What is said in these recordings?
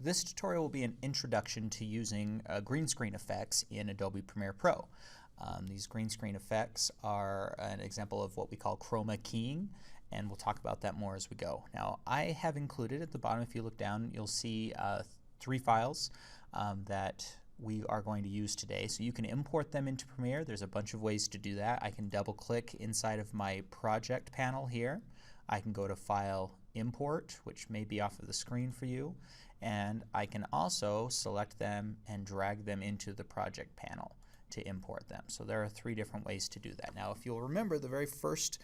this tutorial will be an introduction to using green screen effects in Adobe Premiere Pro. These green screen effects are an example of what we call chroma keying, and we'll talk about that more as we go. Now, I have included at the bottom, if you look down, you'll see 3 files that we are going to use today. So you can import them into Premiere. There's a bunch of ways to do that. I can double click inside of my project panel here. I can go to File, Import, which may be off of the screen for you, and I can also select them and drag them into the project panel to import them. So there are 3 different ways to do that. Now, if you'll remember, the very first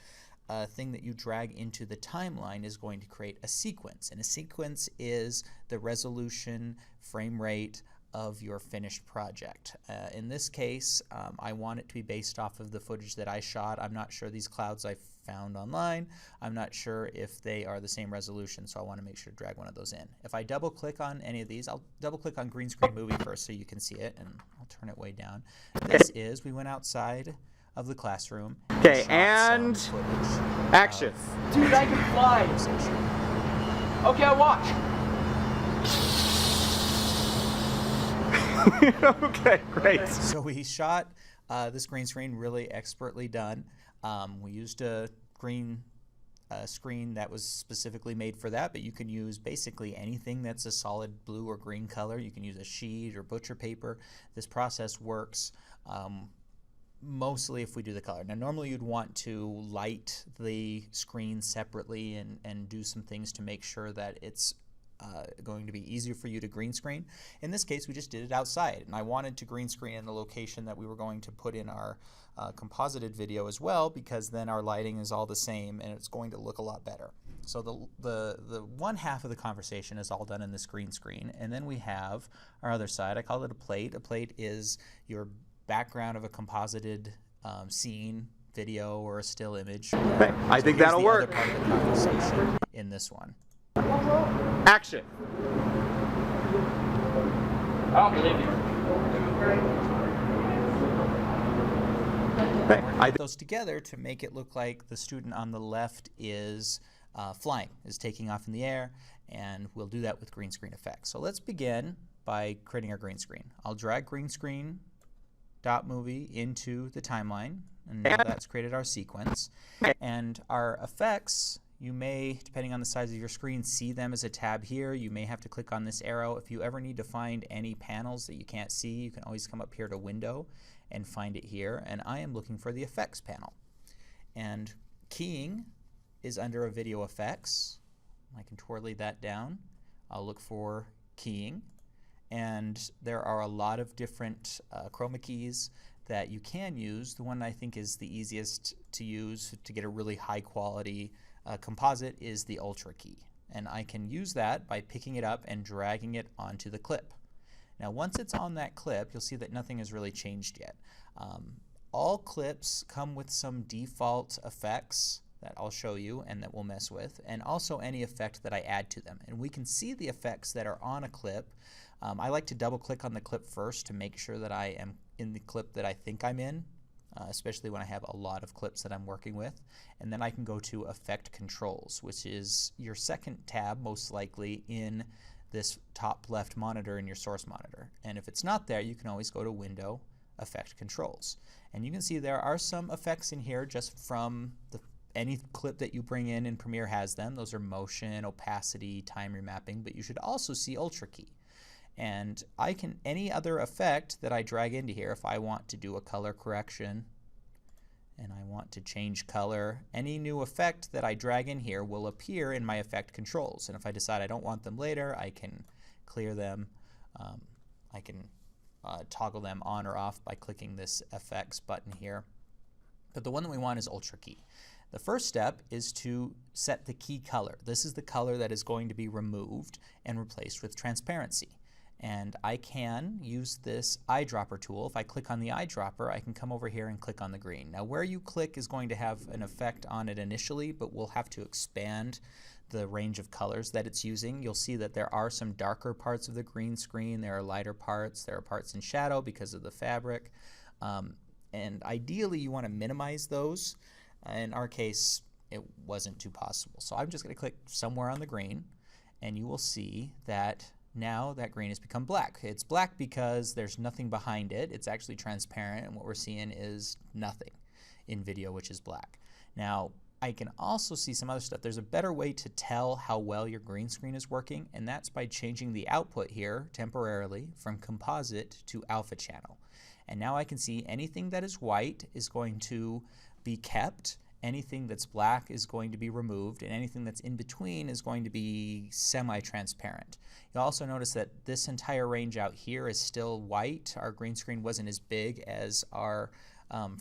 thing that you drag into the timeline is going to create a sequence, and a sequence is the resolution, frame rate of your finished project. In this case, I want it to be based off of the footage that I shot. I'm not sure these clouds I found online. I'm not sure if they are the same resolution, so I want to make sure to drag one of those in. If I double click on any of these, I'll double click on Green Screen Movie first so you can see it, and I'll turn it way down. This is, we went outside of the classroom. Okay, and action. Dude, I can fly. Okay, I'll watch. Okay, great. So we shot this green screen really expertly done. We used a green screen that was specifically made for that, but you can use basically anything that's a solid blue or green color. You can use a sheet or butcher paper. This process works mostly if we do the color. Now, normally you'd want to light the screen separately and do some things to make sure that it's going to be easier for you to green screen. In this case, we just did it outside, and I wanted to green screen in the location that we were going to put in our composited video as well, because then our lighting is all the same and it's going to look a lot better. So the one half of the conversation is all done in this green screen, and then we have our other side. I call it a plate. A plate is your background of a composited scene, video, or a still image. Okay, I think that'll work. Other part of the conversation in this one. Action. I don't believe you. Okay, Put those together to make it look like the student on the left is flying, is taking off in the air, and we'll do that with green screen effects. So let's begin by creating our green screen. I'll drag green screen .movie into the timeline, and now that's created our sequence. And our effects, you may, depending on the size of your screen, see them as a tab here. You may have to click on this arrow. If you ever need to find any panels that you can't see, you can always come up here to Window and find it here. And I am looking for the Effects panel. And keying is under a Video Effects. I can twirly that down. I'll look for keying. And there are a lot of different chroma keys that you can use. The one I think is the easiest to use to get a really high quality composite is the Ultra key, and I can use that by picking it up and dragging it onto the clip. Now, once it's on that clip, you'll see that nothing has really changed yet. All clips come with some default effects that I'll show you and that we'll mess with, and also any effect that I add to them. And we can see the effects that are on a clip. I like to double click on the clip first to make sure that I am in the clip that I think I'm in, especially when I have a lot of clips that I'm working with. And then I can go to Effect Controls, which is your second tab most likely in this top left monitor in your source monitor. And if it's not there, you can always go to Window, Effect Controls. And you can see there are some effects in here just from any clip that you bring in Premiere has them. Those are motion, opacity, time remapping, but you should also see Ultra key. And I can, any other effect that I drag into here, if I want to do a color correction and I want to change color, any new effect that I drag in here will appear in my effect controls. And if I decide I don't want them later, I can clear them. I can toggle them on or off by clicking this FX button here. But the one that we want is Ultra key. The first step is to set the key color. This is the color that is going to be removed and replaced with transparency. And I can use this eyedropper tool. If I click on the eyedropper, I can come over here and click on the green. Now, where you click is going to have an effect on it initially, but we'll have to expand the range of colors that it's using. You'll see that there are some darker parts of the green screen. There are lighter parts. There are parts in shadow because of the fabric. And ideally, you want to minimize those. In our case, it wasn't too possible. So I'm just going to click somewhere on the green, and you will see that now that green has become black. It's black because there's nothing behind it. It's actually transparent, and what we're seeing is nothing in video, which is black. Now, I can also see some other stuff. There's a better way to tell how well your green screen is working, and that's by changing the output here temporarily from composite to alpha channel. And now I can see anything that is white is going to be kept, anything that's black is going to be removed, and anything that's in between is going to be semi-transparent. You'll also notice that this entire range out here is still white. Our green screen wasn't as big as our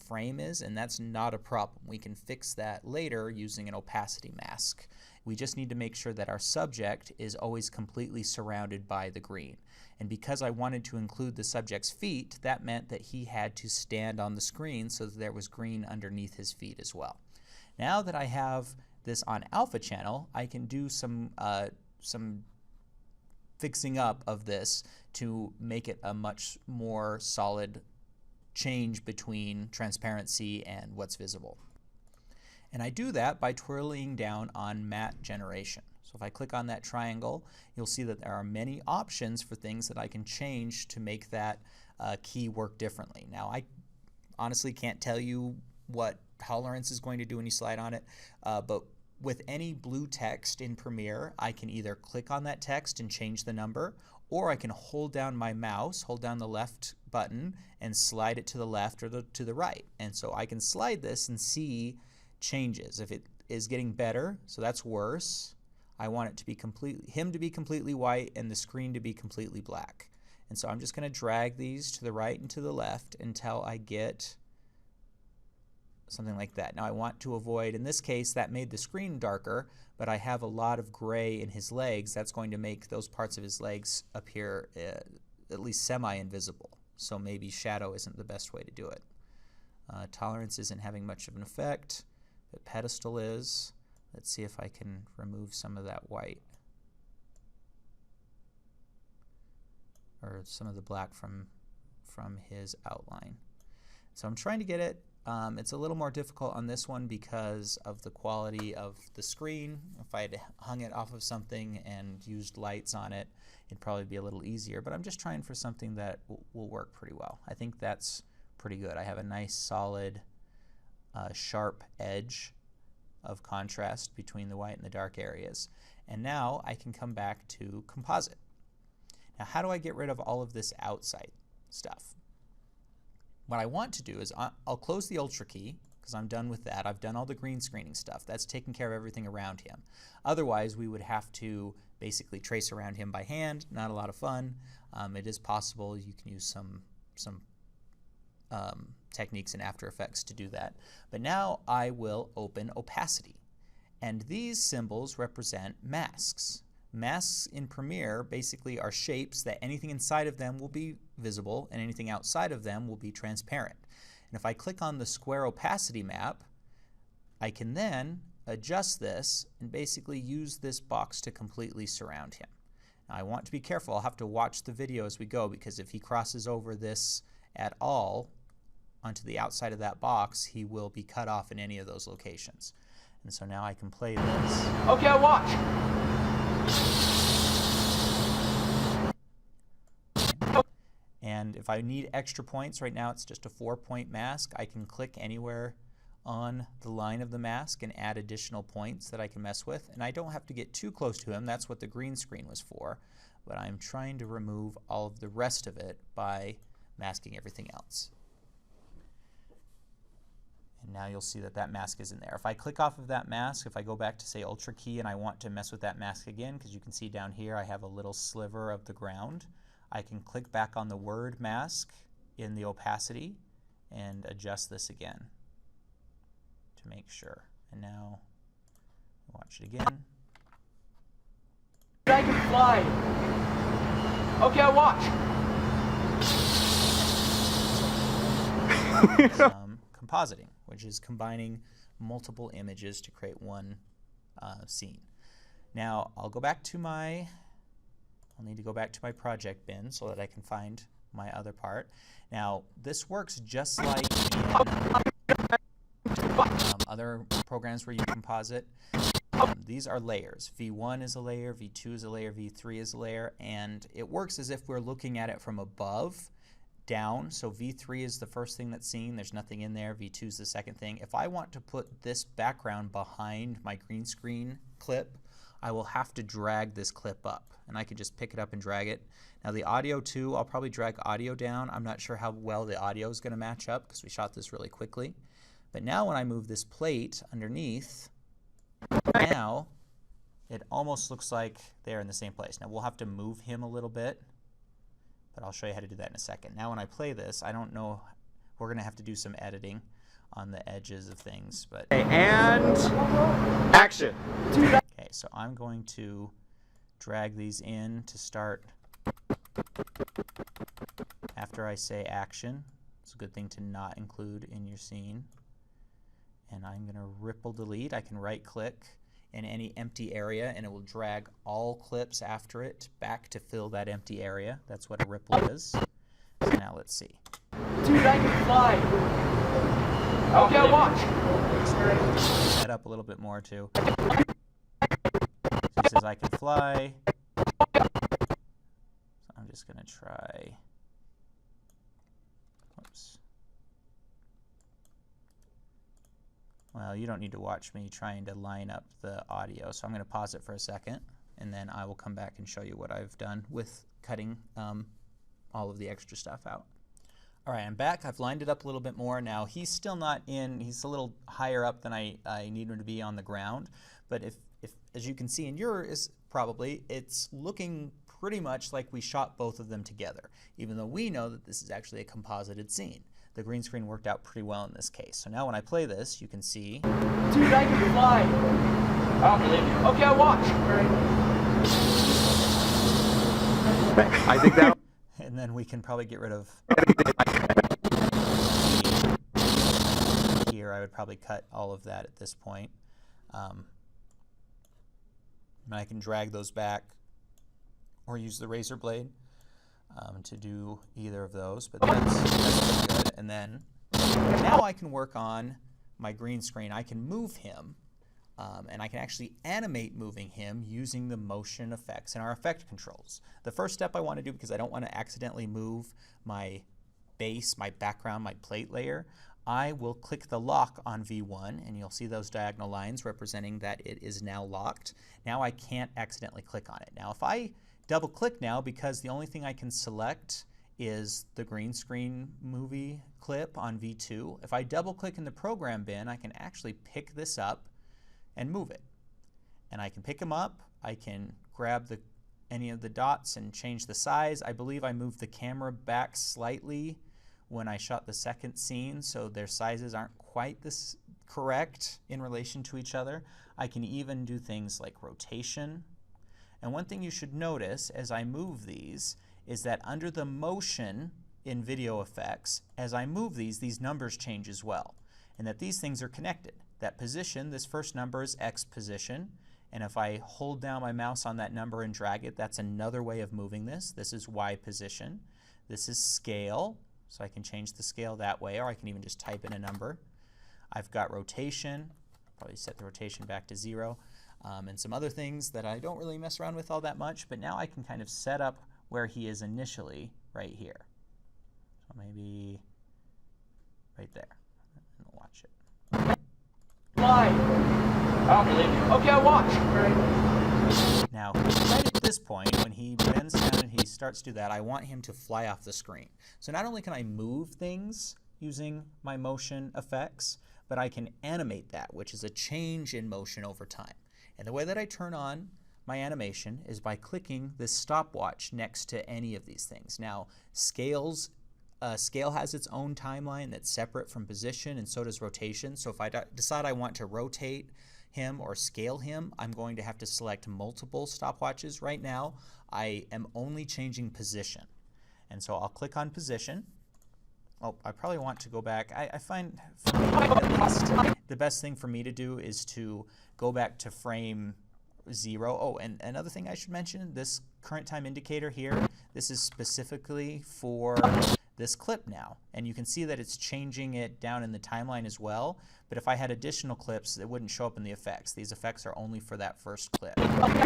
frame is, and that's not a problem. We can fix that later using an opacity mask. We just need to make sure that our subject is always completely surrounded by the green. And because I wanted to include the subject's feet, that meant that he had to stand on the screen so that there was green underneath his feet as well. Now that I have this on alpha channel, I can do some fixing up of this to make it a much more solid change between transparency and what's visible. And I do that by twirling down on matte generation. So if I click on that triangle, you'll see that there are many options for things that I can change to make that key work differently. Now, I honestly can't tell you what tolerance is going to do when you slide on it, but with any blue text in Premiere, I can either click on that text and change the number, or I can hold down my mouse, hold down the left button, and slide it to the left or to the right. And so I can slide this and see changes. If it is getting better, so that's worse, I want it to be him to be completely white and the screen to be completely black. And so I'm just going to drag these to the right and to the left until I get something like that. Now I want to avoid, in this case, that made the screen darker, but I have a lot of gray in his legs. That's going to make those parts of his legs appear at least semi-invisible. So maybe shadow isn't the best way to do it. Tolerance isn't having much of an effect, but pedestal is. Let's see if I can remove some of that white, or some of the black from his outline. So I'm trying to get it. It's a little more difficult on this one because of the quality of the screen. If I had hung it off of something and used lights on it, it'd probably be a little easier. But I'm just trying for something that will work pretty well. I think that's pretty good. I have a nice solid sharp edge of contrast between the white and the dark areas. And now I can come back to composite. Now how do I get rid of all of this outside stuff? What I want to do is I'll close the Ultra key because I'm done with that. I've done all the green screening stuff. That's taking care of everything around him. Otherwise, we would have to basically trace around him by hand. Not a lot of fun. It is possible you can use some techniques in After Effects to do that. But now I will open opacity. And these symbols represent masks. Masks in Premiere basically are shapes that anything inside of them will be visible and anything outside of them will be transparent. And if I click on the square opacity map, I can then adjust this and basically use this box to completely surround him. Now I want to be careful. I'll have to watch the video as we go, because if he crosses over this at all onto the outside of that box, he will be cut off in any of those locations. And so now I can play this. Okay, watch. And if I need extra points, right now it's just a 4-point mask. I can click anywhere on the line of the mask and add additional points that I can mess with. And I don't have to get too close to him. That's what the green screen was for. But I'm trying to remove all of the rest of it by masking everything else. And now you'll see that that mask is in there. If I click off of that mask, if I go back to say Ultra key and I want to mess with that mask again, because you can see down here I have a little sliver of the ground, I can click back on the word mask in the opacity and adjust this again to make sure. And now watch it again. Dragonfly. Okay, watch. Compositing, which is combining multiple images to create one scene. Now I'll need to go back to my project bin so that I can find my other part. Now this works just like in other programs where you composite. These are layers. V1 is a layer, V2 is a layer, V3 is a layer, and it works as if we're looking at it from above down. So V3 is the first thing that's seen. There's nothing in there. V2 is the second thing. If I want to put this background behind my green screen clip, I will have to drag this clip up, and I could just pick it up and drag it. Now the audio too, I'll probably drag audio down. I'm not sure how well the audio is going to match up because we shot this really quickly. But now when I move this plate underneath, now it almost looks like they're in the same place. Now we'll have to move him a little bit, but I'll show you how to do that in a second. Now when I play this, I don't know, we're going to have to do some editing on the edges of things. But And action. okay, so I'm going to drag these in to start after I say action. It's a good thing to not include in your scene. And I'm going to ripple delete. I can right click in any empty area and it will drag all clips after it back to fill that empty area. That's what a ripple is. So now let's see. Dude, I can fly. Okay, watch. Set up a little bit more too. So he says I can fly. So I'm just going to try. Whoops. Well, you don't need to watch me trying to line up the audio, so I'm going to pause it for a second, and then I will come back and show you what I've done with cutting all of the extra stuff out. All right, I'm back. I've lined it up a little bit more. Now, he's still not in. He's a little higher up than I need him to be on the ground, but if as you can see in yours, probably, it's looking pretty much like we shot both of them together, even though we know that this is actually a composited scene. The green screen worked out pretty well in this case. So now when I play this, you can see. Dude, I can fly. I don't believe you. Okay, watch. I think that. And then we can probably get rid of here. I would probably cut all of that at this point. And I can drag those back or use the razor blade to do either of those, but that's pretty good. And then now I can work on my green screen. I can move him, and I can actually animate moving him using the motion effects in our effect controls. The first step I want to do, because I don't want to accidentally move my base, my background, my plate layer, I will click the lock on V1, and you'll see those diagonal lines representing that it is now locked. Now I can't accidentally click on it. Now if I double click now, because the only thing I can select is the green screen movie clip on V2, if I double click in the program bin, I can actually pick this up and move it. And I can pick them up, I can grab any of the dots and change the size. I believe I moved the camera back slightly when I shot the second scene, so their sizes aren't quite this correct in relation to each other. I can even do things like rotation. And one thing you should notice as I move these is that under the motion in video effects, as I move these numbers change as well, and that these things are connected. That position, this first number is X position, and if I hold down my mouse on that number and drag it, that's another way of moving this. This is Y position. This is scale, so I can change the scale that way, or I can even just type in a number. I've got rotation, probably set the rotation back to 0, and some other things that I don't really mess around with all that much, but now I can kind of set up where he is initially right here. So maybe right there. And watch it. Fly. I don't believe you. Okay, watch. Now, right at this point, when he bends down and he starts to do that, I want him to fly off the screen. So not only can I move things using my motion effects, but I can animate that, which is a change in motion over time. And the way that I turn on my animation is by clicking this stopwatch next to any of these things. Now, scale has its own timeline that's separate from position, and so does rotation. So if I decide I want to rotate him or scale him, I'm going to have to select multiple stopwatches. Right now, I am only changing position. And so I'll click on position. Oh, I probably want to go back. I find, for me at least, the best thing for me to do is to go back to frame 0. Oh, and another thing I should mention, this current time indicator here, this is specifically for this clip now. And you can see that it's changing it down in the timeline as well. But if I had additional clips, it wouldn't show up in the effects. These effects are only for that first clip.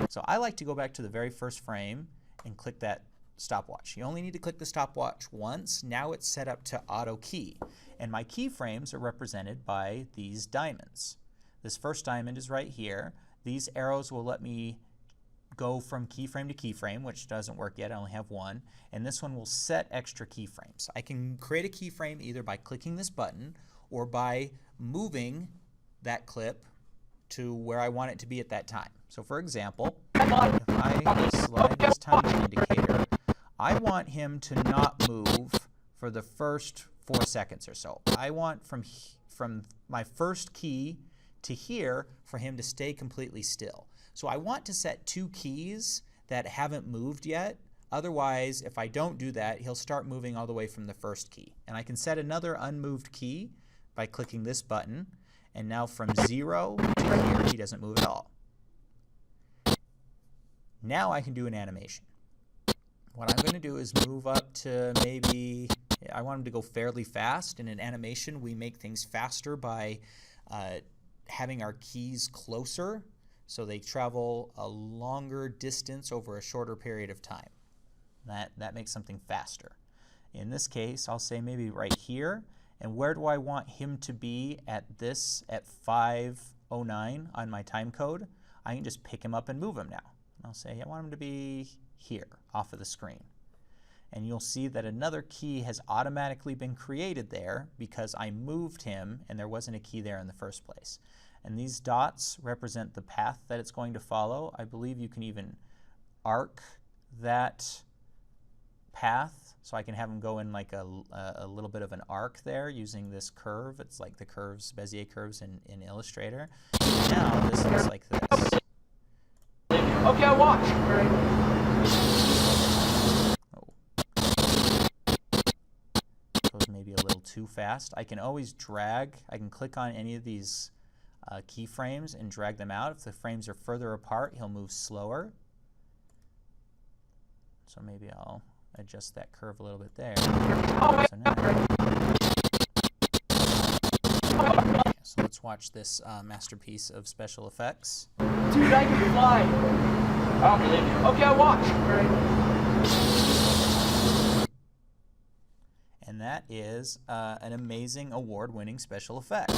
So I like to go back to the very first frame and click that stopwatch. You only need to click the stopwatch once. Now it's set up to auto key. And my keyframes are represented by these diamonds. This first diamond is right here. These arrows will let me go from keyframe to keyframe, which doesn't work yet. I only have one. And this one will set extra keyframes. I can create a keyframe either by clicking this button or by moving that clip to where I want it to be at that time. So for example, if I slide this timing indicator, I want him to not move for the first 4 seconds or so. I want from my first key to here for him to stay completely still. So I want to set 2 keys that haven't moved yet. Otherwise, if I don't do that, he'll start moving all the way from the first key. And I can set another unmoved key by clicking this button. And now from 0 to here, he doesn't move at all. Now I can do an animation. What I'm going to do is move up to maybe, I want him to go fairly fast. In an animation, we make things faster by having our keys closer so they travel a longer distance over a shorter period of time. That makes something faster. In this case, I'll say maybe right here. And where do I want him to be at 5:09 on my time code? I can just pick him up and move him now. And I'll say I want him to be here off of the screen. And you'll see that another key has automatically been created there because I moved him and there wasn't a key there in the first place. And these dots represent the path that it's going to follow. I believe you can even arc that path, so I can have him go in like a little bit of an arc there using this curve. It's like the curves, Bezier curves in Illustrator. Now this looks like this. Okay, I watch. Goes maybe a little too fast. I can always drag. I can click on any of these keyframes and drag them out. If the frames are further apart, he'll move slower. So maybe I'll adjust that curve a little bit there. So now, so let's watch this masterpiece of special effects. Dude, I can fly. I don't believe you. Okay, I watch. And that is an amazing award-winning special effect.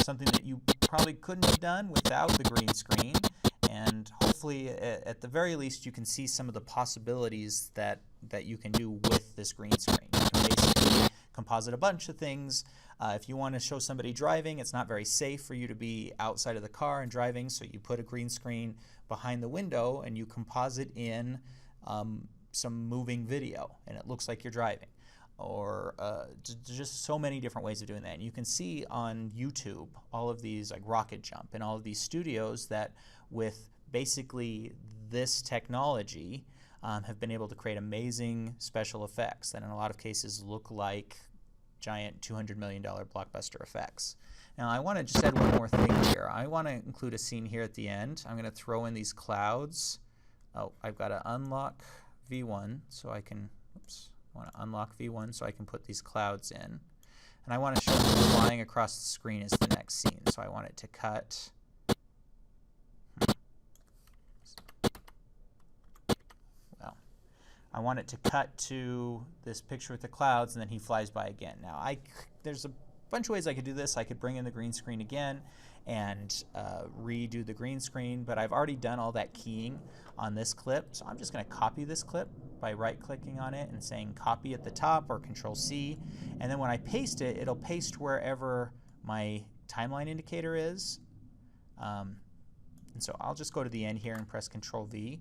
Something that you probably couldn't have done without the green screen. And hopefully, at the very least, you can see some of the possibilities that you can do with this green screen. You can basically composite a bunch of things. If you want to show somebody driving, it's not very safe for you to be outside of the car and driving, so you put a green screen behind the window and you composite in some moving video, and it looks like you're driving. Or just so many different ways of doing that. And you can see on YouTube all of these, like Rocket Jump and all of these studios that with basically this technology have been able to create amazing special effects that in a lot of cases look like giant $200 million blockbuster effects. Now I want to just add one more thing here. I want to include a scene here at the end. I'm going to throw in these clouds. Oh, I've got to unlock V1 so I can, oops. I want to unlock V1 so I can put these clouds in. And I want to show them flying across the screen as the next scene. So I want it to cut. Well, I want it to cut to this picture with the clouds, and then he flies by again. Now, there's a bunch of ways I could do this. I could bring in the green screen again and redo the green screen, but I've already done all that keying on this clip. So I'm just going to copy this clip by right-clicking on it and saying copy at the top or Control-C. And then when I paste it, it'll paste wherever my timeline indicator is. And so I'll just go to the end here and press Control-V.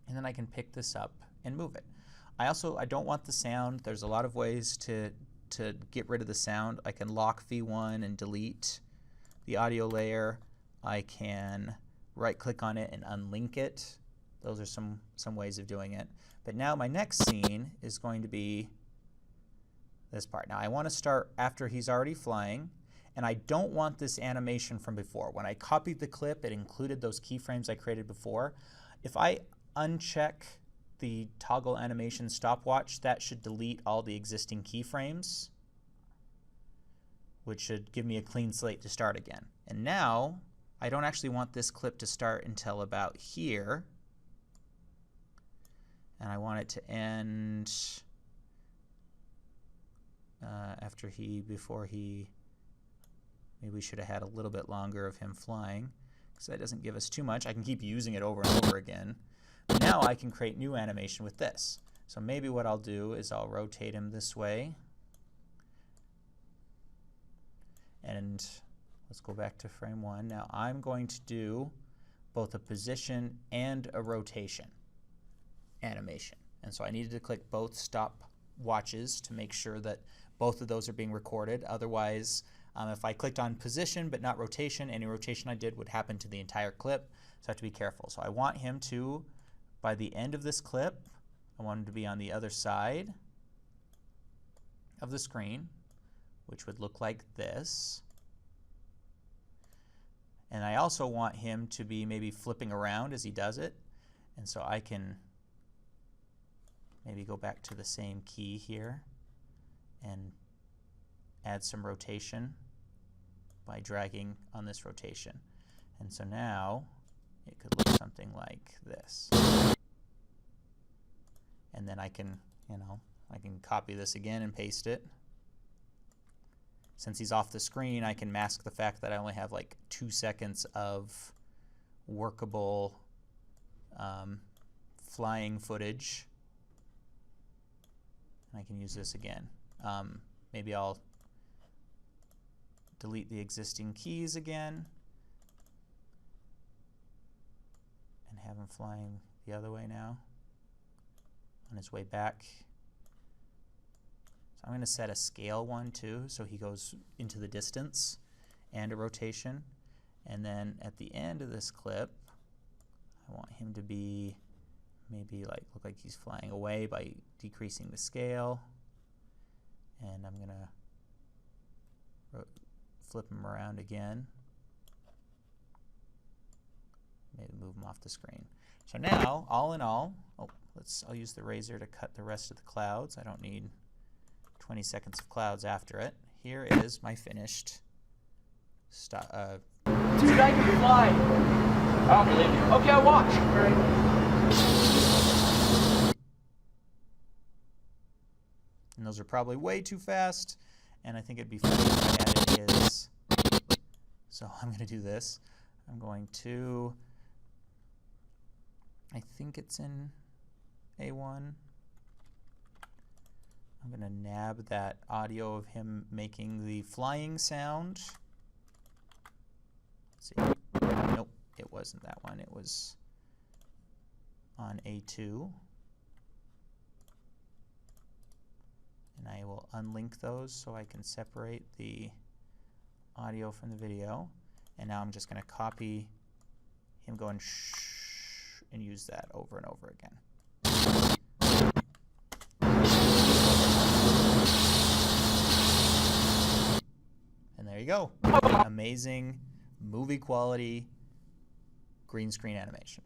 And then I can pick this up and move it. I don't want the sound. There's a lot of ways to get rid of the sound. I can lock V1 and delete the audio layer. I can right-click on it and unlink it. Those are some ways of doing it. But now my next scene is going to be this part. Now I want to start after he's already flying, and I don't want this animation from before. When I copied the clip, it included those keyframes I created before. If I uncheck the toggle animation stopwatch, that should delete all the existing keyframes, which should give me a clean slate to start again. And now, I don't actually want this clip to start until about here. And I want it to end before he, maybe we should have had a little bit longer of him flying, because that doesn't give us too much. I can keep using it over and over again. But now I can create new animation with this. So maybe what I'll do is I'll rotate him this way. And let's go back to frame 1. Now I'm going to do both a position and a rotation animation. And so I needed to click both stop watches to make sure that both of those are being recorded. Otherwise, if I clicked on position but not rotation, any rotation I did would happen to the entire clip. So I have to be careful. So I want him to, by the end of this clip, I want him to be on the other side of the screen, which would look like this. And I also want him to be maybe flipping around as he does it. And so I can maybe go back to the same key here and add some rotation by dragging on this rotation. And so now it could look something like this. And then I can, I can copy this again and paste it. Since he's off the screen, I can mask the fact that I only have like 2 seconds of workable flying footage. And I can use this again. Maybe I'll delete the existing keys again and have him flying the other way now on his way back. So I'm going to set a scale one too, so he goes into the distance, and a rotation. And then at the end of this clip, I want him to be maybe look like he's flying away by decreasing the scale. And I'm going to flip him around again. Maybe move him off the screen. So now, all in all, I'll use the razor to cut the rest of the clouds. I don't need 20 seconds of clouds after it. Here is my finished Dude, I can fly. I don't believe you. Okay, I'll watch. All right. And those are probably way too fast, and I think it'd be funny if I added his. So I'm going to do this. I'm going to, I think it's in A1. I'm going to nab that audio of him making the flying sound. Let's see. Nope, it wasn't that one. It was on A2. And I will unlink those so I can separate the audio from the video. And now I'm just going to copy him going shh and use that over and over again. And there you go. Amazing movie quality green screen animation.